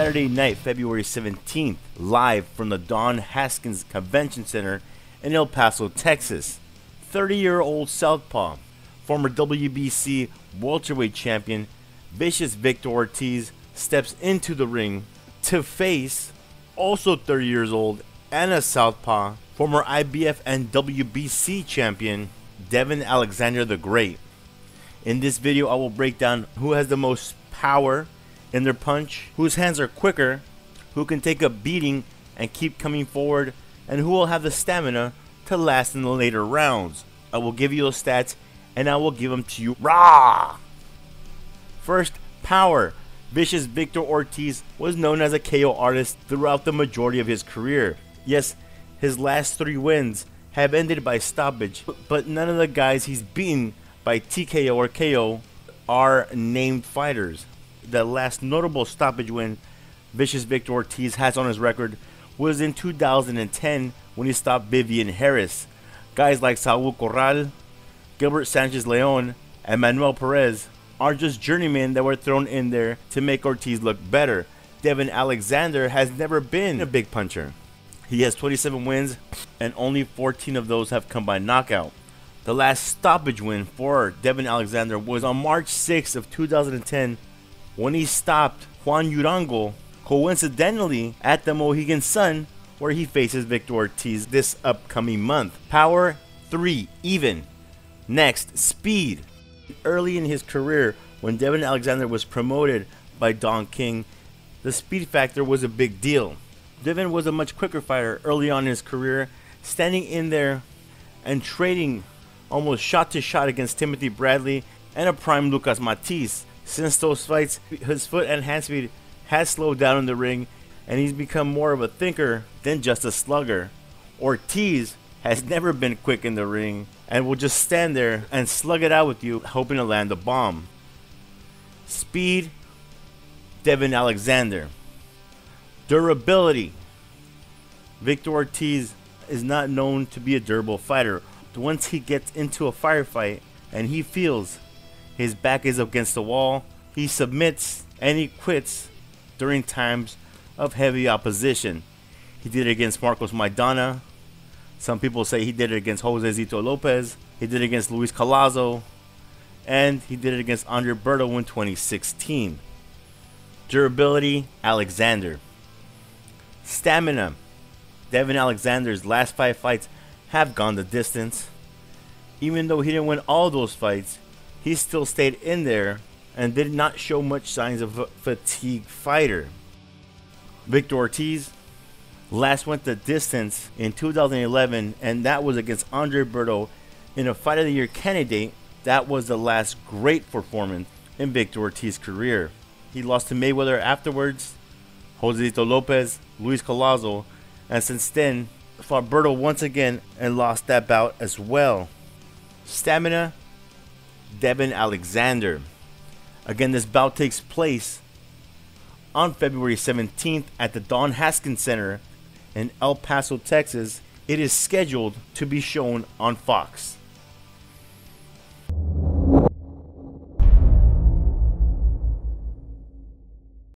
Saturday night, February 17th, live from the Don Haskins Convention Center in El Paso, Texas. 30-year-old southpaw, former WBC welterweight champion Vicious Victor Ortiz steps into the ring to face also 30 years old and a southpaw, former IBF and WBC champion Devon Alexander the Great. In this video, I will break down who has the most power in their punch, whose hands are quicker, who can take a beating and keep coming forward, and who will have the stamina to last in the later rounds. I will give you those stats and I will give them to you raw. First, power. Vicious Victor Ortiz was known as a KO artist throughout the majority of his career. Yes, his last 3 wins have ended by stoppage, but none of the guys he's beaten by TKO or KO are named fighters. The last notable stoppage win Vicious Victor Ortiz has on his record was in 2010 when he stopped Vivian Harris. Guys like Saul Corral, Gilbert Sanchez Leon, and Manuel Perez are just journeymen that were thrown in there to make Ortiz look better. Devon Alexander has never been a big puncher. He has 27 wins and only 14 of those have come by knockout. The last stoppage win for Devon Alexander was on March 6th of 2010 when he stopped Juan Urango, coincidentally at the Mohegan Sun, where he faces Victor Ortiz this upcoming month. Power, 3, even. Next, speed. Early in his career, when Devon Alexander was promoted by Don King, the speed factor was a big deal. Devon was a much quicker fighter early on in his career, standing in there and trading almost shot to shot against Timothy Bradley and a prime Lucas Matisse. Since those fights, his foot and hand speed has slowed down in the ring and he's become more of a thinker than just a slugger. Ortiz has never been quick in the ring and will just stand there and slug it out with you, hoping to land a bomb. Speed, Devon Alexander. Durability. Victor Ortiz is not known to be a durable fighter. Once he gets into a firefight and he feels his back is against the wall, he submits and he quits during times of heavy opposition. He did it against Marcos Maidana. Some people say he did it against Jose Zito Lopez. He did it against Luis Colazo. And he did it against Andre Berto in 2016. Durability, Alexander. Stamina. Devon Alexander's last 5 fights have gone the distance. Even though he didn't win all those fights, he still stayed in there and did not show much signs of a fatigued fighter. Victor Ortiz last went the distance in 2011, and that was against Andre Berto in a Fight of the Year candidate. That was the last great performance in Victor Ortiz's career. He lost to Mayweather afterwards, Jose Zito Lopez, Luis Colazo, and since then fought Berto once again and lost that bout as well. Stamina, Devon Alexander. Again, this bout takes place on February 17th at the Don Haskins Center in El Paso, Texas. It is scheduled to be shown on Fox.